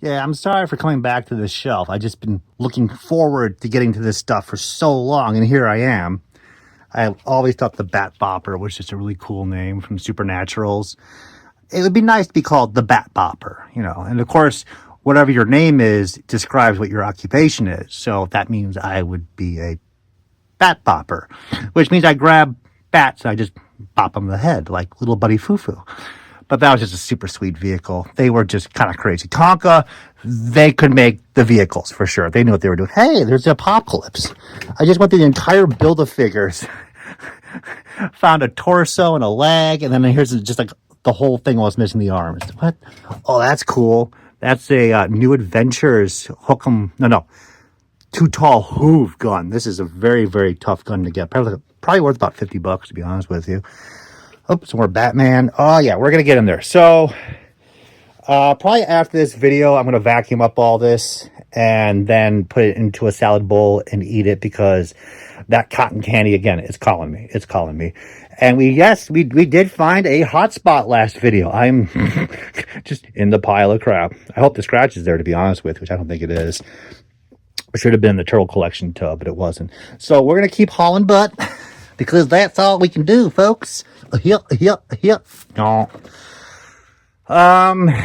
Yeah, I'm sorry for coming back to this shelf. I just been looking forward to getting to this stuff for so long, and here I am. I always thought the Bat Bopper was just a really cool name from Supernaturals. It would be nice to be called the Bat Bopper, you know. And of course, whatever your name is describes what your occupation is. So that means I would be a Bat Bopper, which means I grab bats and I just bop them in the head like little Buddy Foo-Foo. But that was just a super sweet vehicle. They were just kind of crazy. Tonka, they could make the vehicles for sure. They knew what they were doing. Hey, there's the apocalypse. I just went through the entire Build-A-Figures. Found a torso and a leg, and then here's just like the whole thing was missing the arms. What? Oh, that's cool. That's a New Adventures Hook'em. No. Too Tall Hoove gun. This is a very, very tough gun to get. Probably worth about $50, to be honest with you. Oh, some more Batman. Oh, yeah, we're going to get in there. So, probably after this video, I'm going to vacuum up all this and then put it into a salad bowl and eat it because that cotton candy, again, is calling me. It's calling me. And we did find a hot spot last video. I'm just in the pile of crap. I hope the scratch is there, to be honest with, which I don't think it is. It should have been the turtle collection tub, but it wasn't. So we're going to keep hauling butt because that's all we can do, folks. No.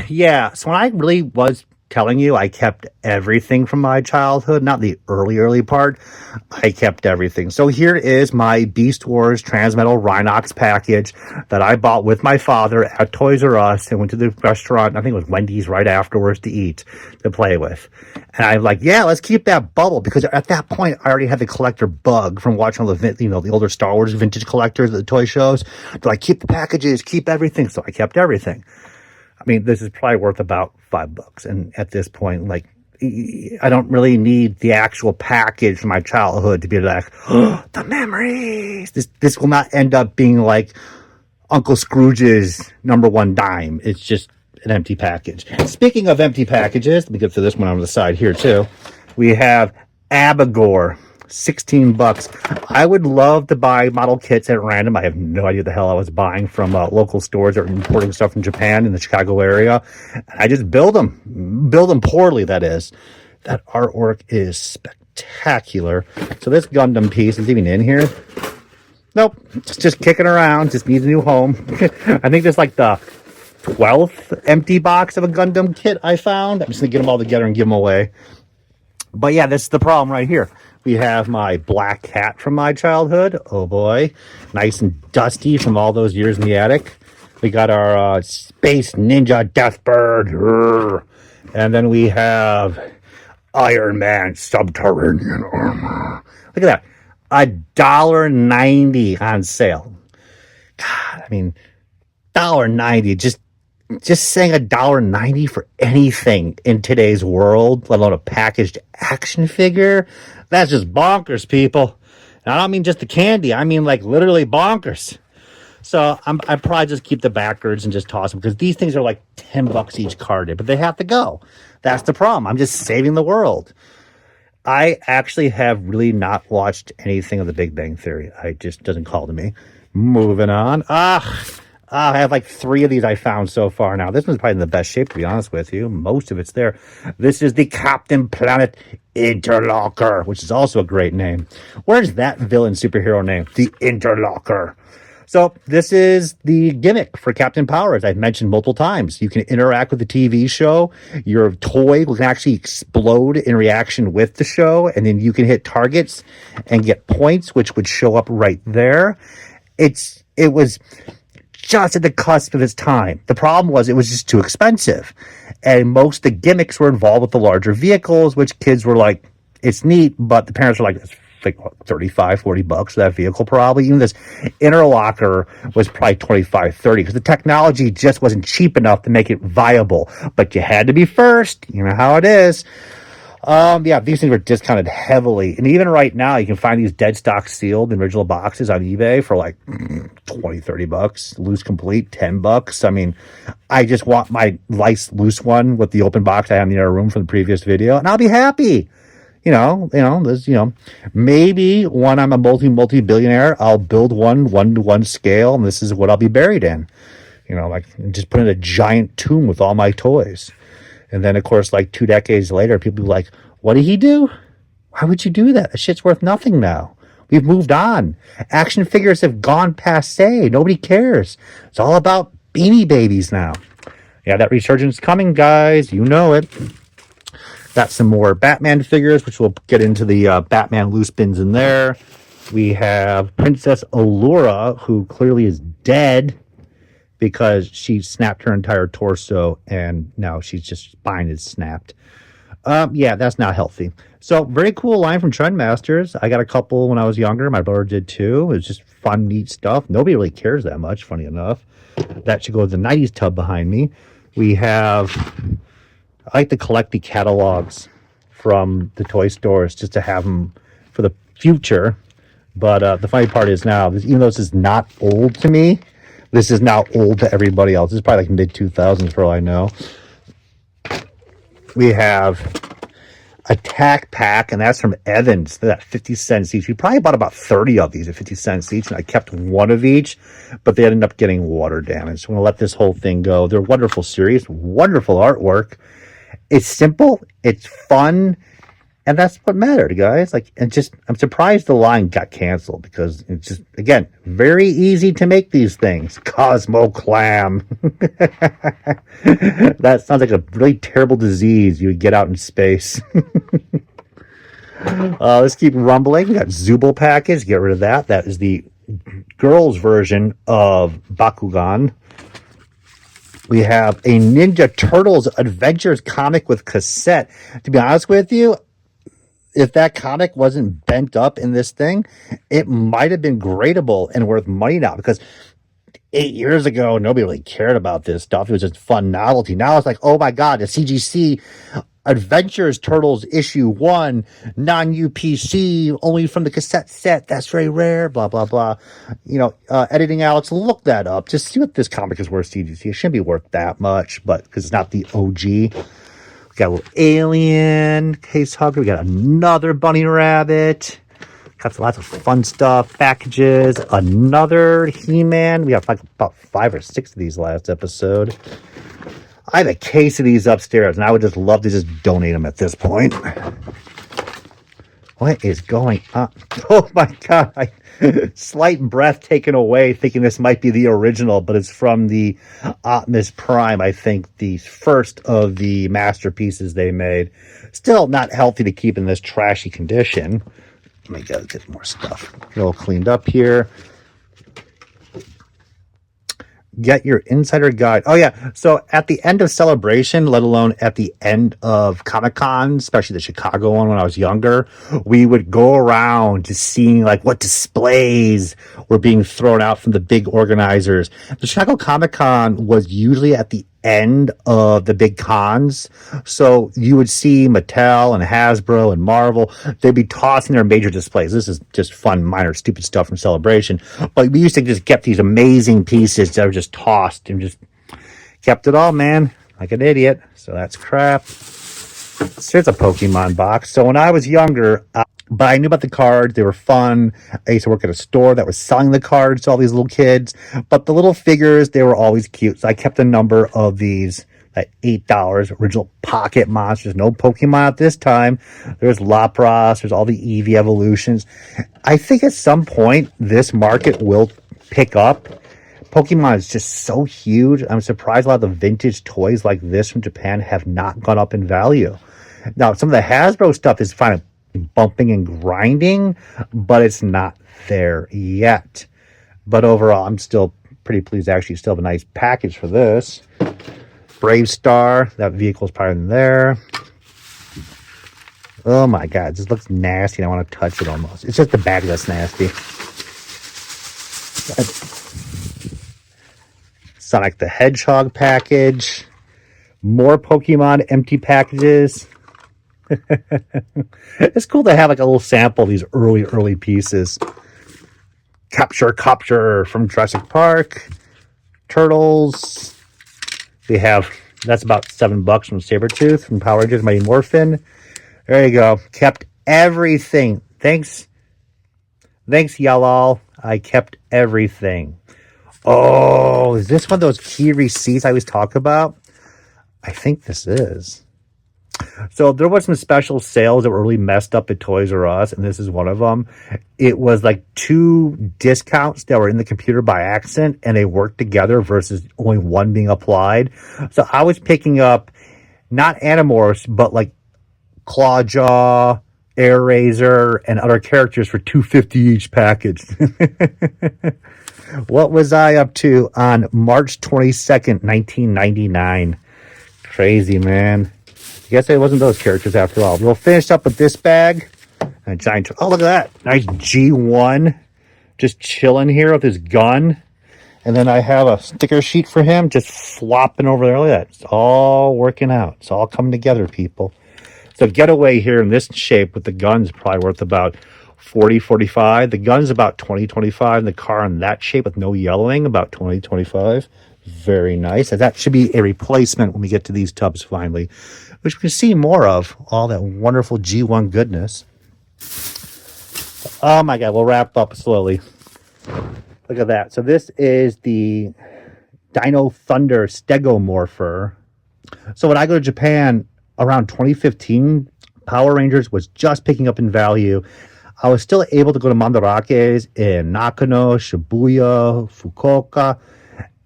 Yeah, so when I really was telling you I kept everything from my childhood, not the early part, I kept everything. So here is my Beast Wars Transmetal Rhinox package that I bought with my father at Toys R Us and went to the restaurant, I think it was Wendy's, right afterwards to eat, to play with. And I'm like, yeah, let's keep that bubble, because at that point I already had the collector bug from watching all the, the older Star Wars vintage collectors at the toy shows. They're like, keep the packages, keep everything. So I kept everything. I mean, this is probably worth about $5. And at this point, like, I don't really need the actual package from my childhood to be like, oh, the memories. This will not end up being like Uncle Scrooge's #1 dime. It's just an empty package. Speaking of empty packages, let me get to this one on the side here too. We have Abigor. $16. I would love to buy model kits at random. I have no idea what the hell I was buying from local stores that are importing stuff from Japan in the Chicago area. I just build them poorly, that is. That artwork is spectacular. So this Gundam piece is even in here. Nope, it's just kicking around, just needs a new home. I think there's like the 12th empty box of a Gundam kit I found. I'm just gonna get them all together and give them away. But yeah, this is the problem right here. We have my black cat from my childhood. Oh boy. Nice and dusty from all those years in the attic. We got our Space Ninja Deathbird. And then we have Iron Man Subterranean Armor. Look at that. $1.90 on sale. God, I mean, $1.90. Just saying $1.90 for anything in today's world, let alone a packaged action figure, that's just bonkers, people. And I don't mean just the candy. I mean like literally bonkers. So I probably just keep the backwards and just toss them because these things are like $10 each carded, but they have to go. That's the problem. I'm just saving the world. I actually have really not watched anything of The Big Bang Theory. It just doesn't call to me. Moving on. I have like 3 of these I found so far now. This one's probably in the best shape, to be honest with you. Most of it's there. This is the Captain Planet Interlocker, which is also a great name. Where's that villain superhero name? The Interlocker. So this is the gimmick for Captain Power, as I've mentioned multiple times. You can interact with the TV show. Your toy will actually explode in reaction with the show, and then you can hit targets and get points, which would show up right there. It was just at the cusp of its time. The problem was it was just too expensive. And most of the gimmicks were involved with the larger vehicles, which kids were like, it's neat, but the parents were like, it's like what, $35, $40 for that vehicle probably. Even this interlocker was probably $25, $30 because the technology just wasn't cheap enough to make it viable. But you had to be first. You know how it is. Yeah, these things were discounted heavily. And even right now, you can find these dead stock sealed in original boxes on eBay for like $20, $30. Loose complete, $10. I mean, I just want my nice loose one with the open box I have in the other room from the previous video, and I'll be happy. Maybe when I'm a multi-billionaire, I'll build one to one scale, and this is what I'll be buried in. Like just put in a giant tomb with all my toys. And then, of course, like 2 decades later, people be like, what did he do? Why would you do that? That shit's worth nothing now. We've moved on. Action figures have gone passe. Nobody cares. It's all about Beanie Babies now. Yeah, that resurgence is coming, guys. You know it. Got some more Batman figures, which we'll get into the Batman loose bins in there. We have Princess Allura, who clearly is dead because she snapped her entire torso, and now she's just spine is snapped. Yeah, that's not healthy. So, very cool line from Trendmasters. I got a couple when I was younger. My brother did too. It was just fun, neat stuff. Nobody really cares that much, funny enough. That should go to the 90s tub behind me. We have, I like to collect the catalogs from the toy stores just to have them for the future. But the funny part is now, even though this is not old to me, this is now old to everybody else. This is probably like mid-2000s for all I know. We have Attack Pack, and that's from Evans. They're at 50 cents each. We probably bought about 30 of these at 50 cents each, and I kept one of each, but they ended up getting water damage. So I'm going to let this whole thing go. They're a wonderful series, wonderful artwork. It's simple, it's fun, and that's what mattered, guys. Like, and just, I'm surprised the line got canceled because it's just, again, very easy to make these things. Cosmo Clam. That sounds like a really terrible disease you would get out in space. Let's keep rumbling. We got Zubul package. Get rid of that. That is the girls' version of Bakugan. We have a Ninja Turtles Adventures comic with cassette. To be honest with you, if that comic wasn't bent up in this thing, it might have been gradable and worth money now, because 8 years ago, nobody really cared about this stuff. It was just fun novelty. Now it's like, oh my God, the CGC Adventures Turtles issue 1, non-UPC, only from the cassette set. That's very rare, blah, blah, blah. You know, editing Alex, look that up. Just see what this comic is worth CGC. It shouldn't be worth that much, but because it's not the OG. Got a little alien case hugger. We got another bunny rabbit. Got lots of fun stuff. Packages. Another He-Man. We got like about 5 or 6 of these last episode. I have a case of these upstairs, and I would just love to just donate them at this point. What is going on? Oh my God. Slight breath taken away, thinking this might be the original, but it's from the Optimus Prime, I think the first of the masterpieces they made. Still not healthy to keep in this trashy condition. Let me get more stuff. Get all cleaned up here. Get your insider guide. Oh yeah, so at the end of Celebration, let alone at the end of Comic-Con, especially the Chicago one when I was younger, we would go around to seeing like what displays were being thrown out from the big organizers. The Chicago Comic-Con was usually at the end of the big cons, so you would see Mattel and Hasbro and Marvel. They'd be tossing their major displays. This is just fun, minor, stupid stuff from Celebration, but we used to just get these amazing pieces that were just tossed and just kept it all, man, like an idiot. So that's crap. So here's a Pokemon box. So when I was younger, but I knew about the cards. They were fun. I used to work at a store that was selling the cards to all these little kids. But the little figures, they were always cute. So I kept a number of these at $8. Original pocket monsters. No Pokemon at this time. There's Lapras. There's all the Eevee evolutions. I think at some point, this market will pick up. Pokemon is just so huge. I'm surprised a lot of the vintage toys like this from Japan have not gone up in value. Now, some of the Hasbro stuff is fine, bumping and grinding, but it's not there yet. But overall, I'm still pretty pleased. Actually, still have a nice package for this. Brave Star, that vehicle's probably in there. Oh my God, this looks nasty. I want to touch it almost. It's just the bag that's nasty. Sonic the Hedgehog package. More Pokemon empty packages. It's cool to have like a little sample of these early pieces. Capture from Jurassic Park. Turtles. We have, that's about $7 from Sabretooth, from Power Rangers, Mighty Morphin. There you go. Kept everything. Thanks, y'all. I kept everything. Oh, is this one of those key receipts I always talk about? I think this is. So there was some special sales that were really messed up at Toys R Us, and this is one of them. It was like 2 discounts that were in the computer by accident, and they worked together versus only one being applied. So I was picking up not Animorphs, but like Clawjaw, Air Razor, and other characters for $2.50 each package. What was I up to on March 22nd, 1999? Crazy, man. I guess it wasn't those characters after all. We'll finish up with this bag. A giant. Oh, look at that. Nice G1. Just chilling here with his gun. And then I have a sticker sheet for him just flopping over there. Look at that. It's all working out. It's all coming together, people. So Getaway here in this shape with the gun's probably worth about 40, 45. The gun's about 20, 25. And the car in that shape with no yellowing, about 20, 25. Very nice. And that should be a replacement when we get to these tubs finally, which we can see more of all that wonderful G1 goodness. Oh my God, we'll wrap up slowly. Look at that. So this is the Dino Thunder Stegomorpher. So when I go to Japan around 2015, Power Rangers was just picking up in value. I was still able to go to Mandarake's in Nakano, Shibuya, Fukuoka,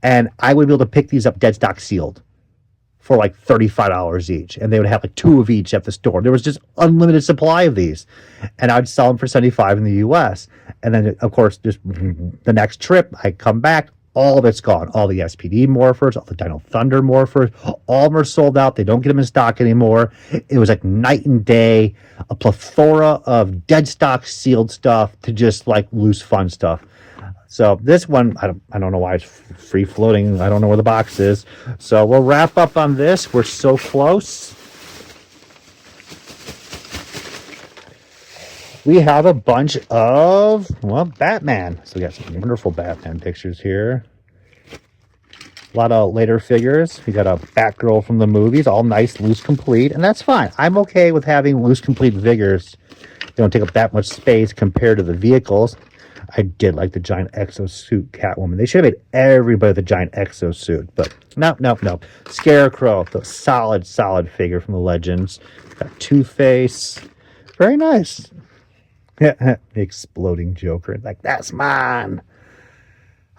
and I would be able to pick these up dead stock sealed for like $35 each. And they would have like 2 of each at the store. There was just unlimited supply of these. And I'd sell them for $75 in the US. And then, of course, just the next trip, I come back, all of it's gone. All the SPD morphers, all the Dino Thunder morphers, all of them are sold out. They don't get them in stock anymore. It was like night and day, a plethora of dead stock sealed stuff to just like loose fun stuff. So this one, I don't know why it's free floating. I don't know where the box is. So we'll wrap up on this. We're so close. We have a bunch of, well, Batman. So we got some wonderful Batman pictures here. A lot of later figures. We got a Batgirl from the movies, all nice, loose, complete. And that's fine. I'm okay with having loose, complete figures. They don't take up that much space compared to the vehicles. I did like the giant exosuit Catwoman. They should have made everybody the giant exosuit, but no. Scarecrow, the solid figure from the Legends. Got Two-Face. Very nice. The exploding Joker. Like, that's mine.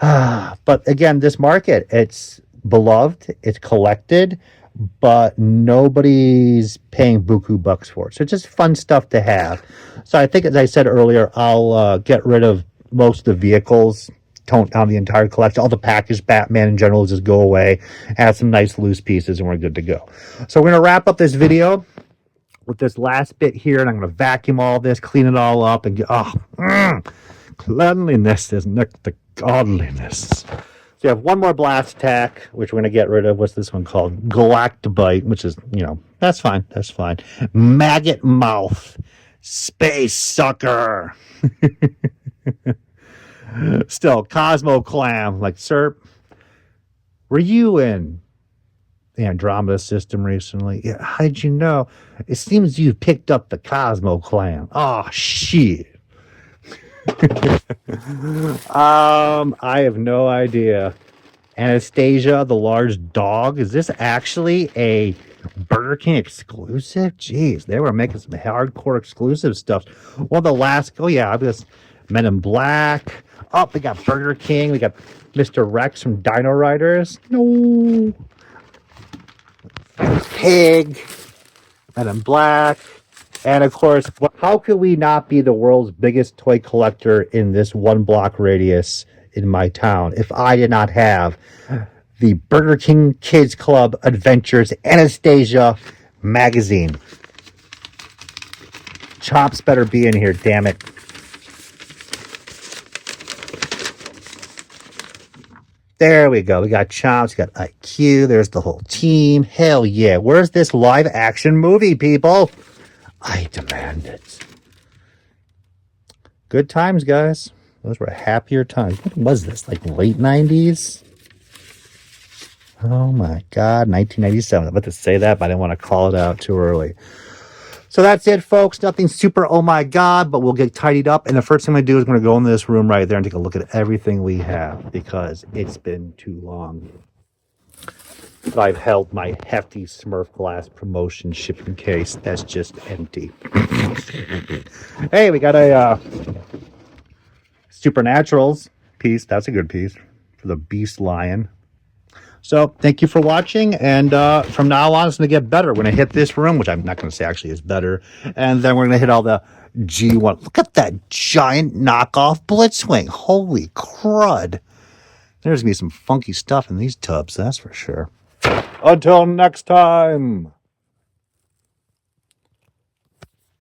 But again, this market, it's beloved, it's collected, but nobody's paying buku bucks for it. So it's just fun stuff to have. So I think, as I said earlier, I'll get rid of most of the vehicles, tone down the entire collection. All the packaged Batman in general just go away, add some nice loose pieces, and we're good to go. So we're going to wrap up this video with this last bit here, and I'm going to vacuum all this, clean it all up, and get, cleanliness is next to godliness. So you have one more blast attack, which we're going to get rid of. What's this one called? Galactobite, which is, that's fine. That's fine. Maggot Mouth. Space Sucker. Still, Cosmo Clam. Like, sir, were you in the Andromeda system recently? Yeah, how did you know? It seems you picked up the Cosmo Clam. Oh, shit. I have no idea. Anastasia, the large dog. Is this actually a Burger King exclusive? Jeez, they were making some hardcore exclusive stuff. Well, the last, I guess Men in Black. Oh, we got Burger King. We got Mr. Rex from Dino Riders. No. Pig. Men in Black. And of course, how could we not be the world's biggest toy collector in this 1 block radius in my town if I did not have the Burger King Kids Club Adventures Anastasia magazine? Chops better be in here, damn it. There we go. We got Chops, we got IQ, there's the whole team. Hell yeah. Where's this live action movie, people? I demand it. Good times, guys. Those were happier times. What was this? Like late 90s? Oh my God, 1997. I'm about to say that, but I didn't want to call it out too early. So that's it, folks. Nothing super oh my God, but we'll get tidied up. And the first thing I'm going to do is I'm going to go in this room right there and take a look at everything we have because it's been too long. But I've held my hefty Smurf glass promotion shipping case that's just empty. Hey, we got a Supernaturals piece. That's a good piece for the Beast Lion. So thank you for watching, and from now on it's going to get better. We're going to hit this room, which I'm not going to say actually is better, and then we're going to hit all the G1. Look at that giant knockoff Blitzwing. Holy crud. There's going to be some funky stuff in these tubs, that's for sure. Until next time.